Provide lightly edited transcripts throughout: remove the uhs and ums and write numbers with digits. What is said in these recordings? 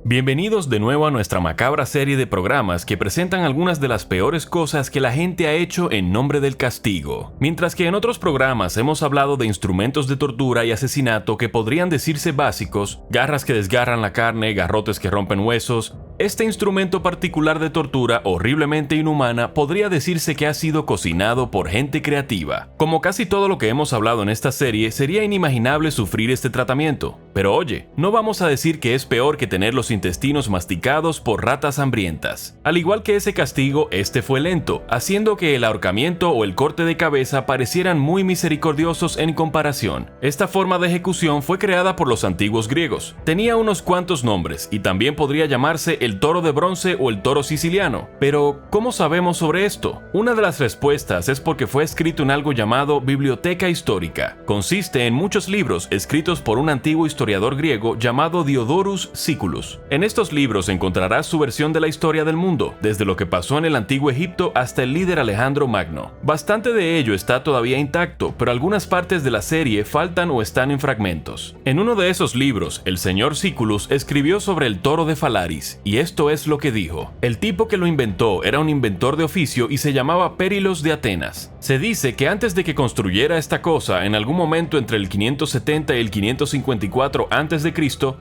Bienvenidos de nuevo a nuestra macabra serie de programas que presentan algunas de las peores cosas que la gente ha hecho en nombre del castigo. Mientras que en otros programas hemos hablado de instrumentos de tortura y asesinato que podrían decirse básicos, garras que desgarran la carne, garrotes que rompen huesos, este instrumento particular de tortura horriblemente inhumana podría decirse que ha sido cocinado por gente creativa. Como casi todo lo que hemos hablado en esta serie, sería inimaginable sufrir este tratamiento. Pero oye, no vamos a decir que es peor que tener los intestinos masticados por ratas hambrientas. Al igual que ese castigo, este fue lento, haciendo que el ahorcamiento o el corte de cabeza parecieran muy misericordiosos en comparación. Esta forma de ejecución fue creada por los antiguos griegos. Tenía unos cuantos nombres y también podría llamarse el toro de bronce o el toro siciliano. Pero, ¿cómo sabemos sobre esto? Una de las respuestas es porque fue escrito en algo llamado Biblioteca Histórica. Consiste en muchos libros escritos por un antiguo historiador griego llamado Diodorus Siculus. En estos libros encontrarás su versión de la historia del mundo, desde lo que pasó en el antiguo Egipto hasta el líder Alejandro Magno. Bastante de ello está todavía intacto, pero algunas partes de la serie faltan o están en fragmentos. En uno de esos libros, el señor Siculus escribió sobre el toro de Falaris, y esto es lo que dijo. El tipo que lo inventó era un inventor de oficio y se llamaba Perilos de Atenas. Se dice que antes de que construyera esta cosa, en algún momento entre el 570 y el 554 a.C.,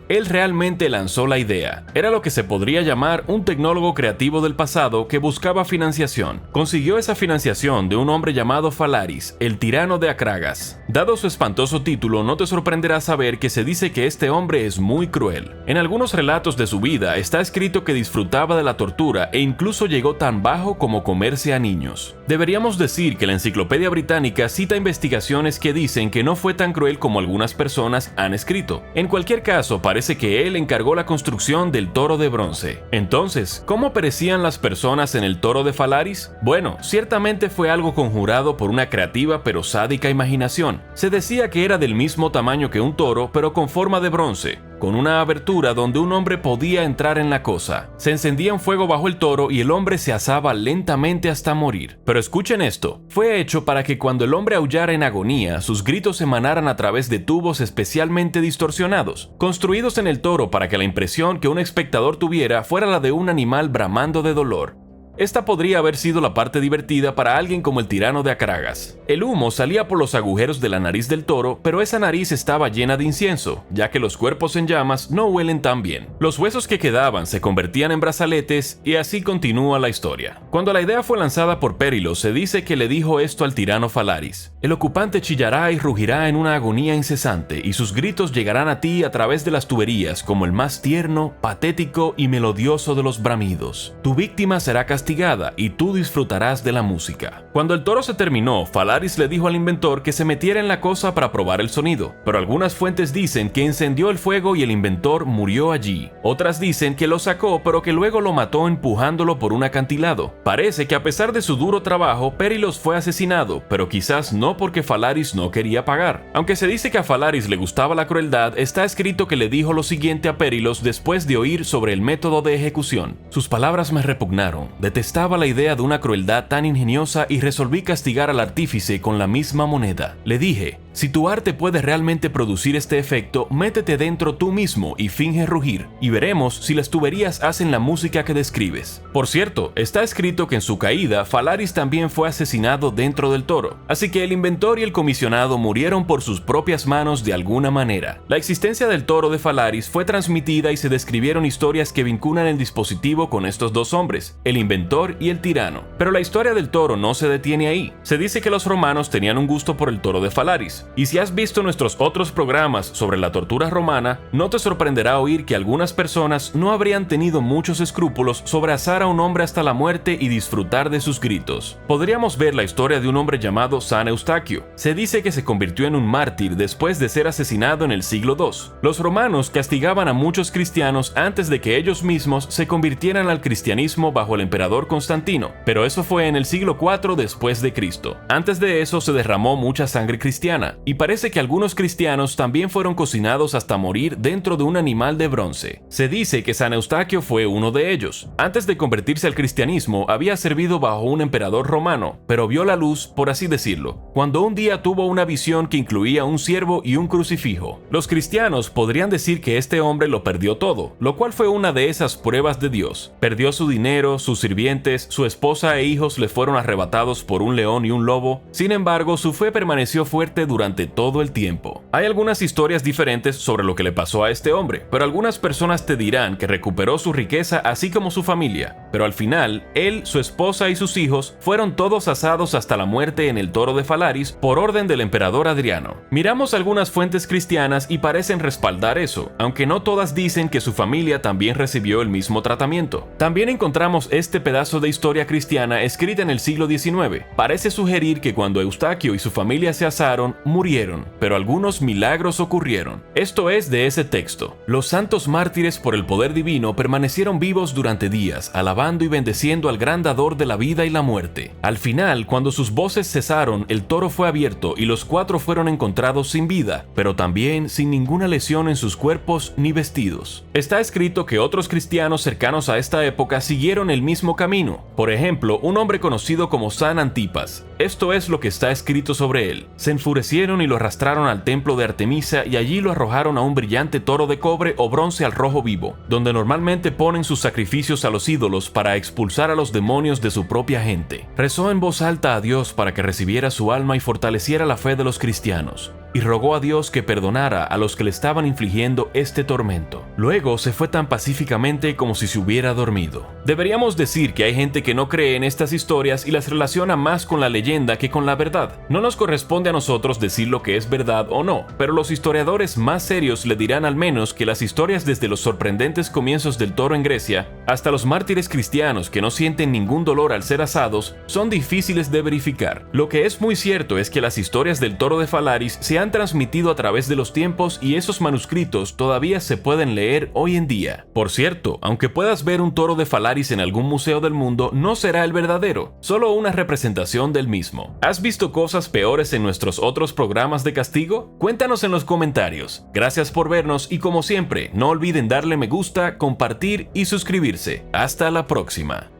él realmente lanzó la idea. Era lo que se podría llamar un tecnólogo creativo del pasado que buscaba financiación. Consiguió esa financiación de un hombre llamado Falaris, el tirano de Acragas. Dado su espantoso título, no te sorprenderá saber que se dice que este hombre es muy cruel. En algunos relatos de su vida está escrito que disfrutaba de la tortura e incluso llegó tan bajo como comerse a niños. Deberíamos decir que la Enciclopedia Británica cita investigaciones que dicen que no fue tan cruel como algunas personas han escrito. En cualquier caso, parece que él encargó la construcción del toro de bronce. Entonces, ¿cómo perecían las personas en el toro de Falaris? Bueno, ciertamente fue algo conjurado por una creativa pero sádica imaginación. Se decía que era del mismo tamaño que un toro, pero con forma de bronce, con una abertura donde un hombre podía entrar en la cosa. Se encendía un fuego bajo el toro y el hombre se asaba lentamente hasta morir. Pero escuchen esto, fue hecho para que cuando el hombre aullara en agonía, sus gritos emanaran a través de tubos especialmente distorsionados, construidos en el toro para que la impresión que un espectador tuviera fuera la de un animal bramando de dolor. Esta podría haber sido la parte divertida para alguien como el tirano de Acragas. El humo salía por los agujeros de la nariz del toro, pero esa nariz estaba llena de incienso, ya que los cuerpos en llamas no huelen tan bien. Los huesos que quedaban se convertían en brazaletes y así continúa la historia. Cuando la idea fue lanzada por Perilos, se dice que le dijo esto al tirano Falaris: el ocupante chillará y rugirá en una agonía incesante, y sus gritos llegarán a ti a través de las tuberías como el más tierno, patético y melodioso de los bramidos. Tu víctima será castigada y tú disfrutarás de la música. Cuando el toro se terminó, Falaris le dijo al inventor que se metiera en la cosa para probar el sonido, pero algunas fuentes dicen que encendió el fuego y el inventor murió allí. Otras dicen que lo sacó, pero que luego lo mató empujándolo por un acantilado. Parece que a pesar de su duro trabajo, Perilos fue asesinado, pero quizás no porque Falaris no quería pagar. Aunque se dice que a Falaris le gustaba la crueldad, está escrito que le dijo lo siguiente a Perilos después de oír sobre el método de ejecución: sus palabras me repugnaron. Detestaba la idea de una crueldad tan ingeniosa y resolví castigar al artífice con la misma moneda. Le dije: si tu arte puede realmente producir este efecto, métete dentro tú mismo y finge rugir, y veremos si las tuberías hacen la música que describes. Por cierto, está escrito que en su caída, Falaris también fue asesinado dentro del toro, así que el inventor y el comisionado murieron por sus propias manos de alguna manera. La existencia del toro de Falaris fue transmitida y se describieron historias que vinculan el dispositivo con estos dos hombres, el inventor y el tirano. Pero la historia del toro no se detiene ahí. Se dice que los romanos tenían un gusto por el toro de Falaris. Y si has visto nuestros otros programas sobre la tortura romana, no te sorprenderá oír que algunas personas no habrían tenido muchos escrúpulos sobre asar a un hombre hasta la muerte y disfrutar de sus gritos. Podríamos ver la historia de un hombre llamado San Eustaquio. Se dice que se convirtió en un mártir después de ser asesinado en el siglo II. Los romanos castigaban a muchos cristianos antes de que ellos mismos se convirtieran al cristianismo bajo el emperador Constantino, pero eso fue en el siglo IV después de Cristo. Antes de eso se derramó mucha sangre cristiana, cristiana, y parece que algunos cristianos también fueron cocinados hasta morir dentro de un animal de bronce. Se dice que San Eustaquio fue uno de ellos. Antes de convertirse al cristianismo, había servido bajo un emperador romano, pero vio la luz, por así decirlo, cuando un día tuvo una visión que incluía un ciervo y un crucifijo. Los cristianos podrían decir que este hombre lo perdió todo, lo cual fue una de esas pruebas de Dios. Perdió su dinero, sus sirvientes, su esposa e hijos le fueron arrebatados por un león y un lobo. Sin embargo, su fe permaneció fuerte durante todo el tiempo. Hay algunas historias diferentes sobre lo que le pasó a este hombre, pero algunas personas te dirán que recuperó su riqueza así como su familia, pero al final, él, su esposa y sus hijos fueron todos asados hasta la muerte en el Toro de Falaris por orden del emperador Adriano. Miramos algunas fuentes cristianas y parecen respaldar eso, aunque no todas dicen que su familia también recibió el mismo tratamiento. También encontramos este pedazo de historia cristiana escrita en el siglo XIX. Parece sugerir que cuando Eustaquio y su familia se asaron, murieron, pero algunos milagros ocurrieron. Esto es de ese texto. Los santos mártires por el poder divino permanecieron vivos durante días, alabando y bendeciendo al gran dador de la vida y la muerte. Al final, cuando sus voces cesaron, el toro fue abierto y los 4 fueron encontrados sin vida, pero también sin ninguna lesión en sus cuerpos ni vestidos. Está escrito que otros cristianos cercanos a esta época siguieron el mismo camino. Por ejemplo, un hombre conocido como San Antipas. Esto es lo que está escrito sobre él. Se enfurecieron y lo arrastraron al templo de Artemisa y allí lo arrojaron a un brillante toro de cobre o bronce al rojo vivo, donde normalmente ponen sus sacrificios a los ídolos para expulsar a los demonios de su propia gente. Rezó en voz alta a Dios para que recibiera su alma y fortaleciera la fe de los cristianos, y rogó a Dios que perdonara a los que le estaban infligiendo este tormento. Luego se fue tan pacíficamente como si se hubiera dormido. Deberíamos decir que hay gente que no cree en estas historias y las relaciona más con la leyenda que con la verdad. No nos corresponde a nosotros decir lo que es verdad o no, pero los historiadores más serios le dirán al menos que las historias desde los sorprendentes comienzos del toro en Grecia hasta los mártires cristianos que no sienten ningún dolor al ser asados son difíciles de verificar. Lo que es muy cierto es que las historias del Toro de Falaris se han transmitido a través de los tiempos y esos manuscritos todavía se pueden leer hoy en día. Por cierto, aunque puedas ver un toro de Falaris en algún museo del mundo, no será el verdadero, solo una representación del mismo. ¿Has visto cosas peores en nuestros otros programas de castigo? Cuéntanos en los comentarios. Gracias por vernos y como siempre, no olviden darle me gusta, compartir y suscribirse. Hasta la próxima.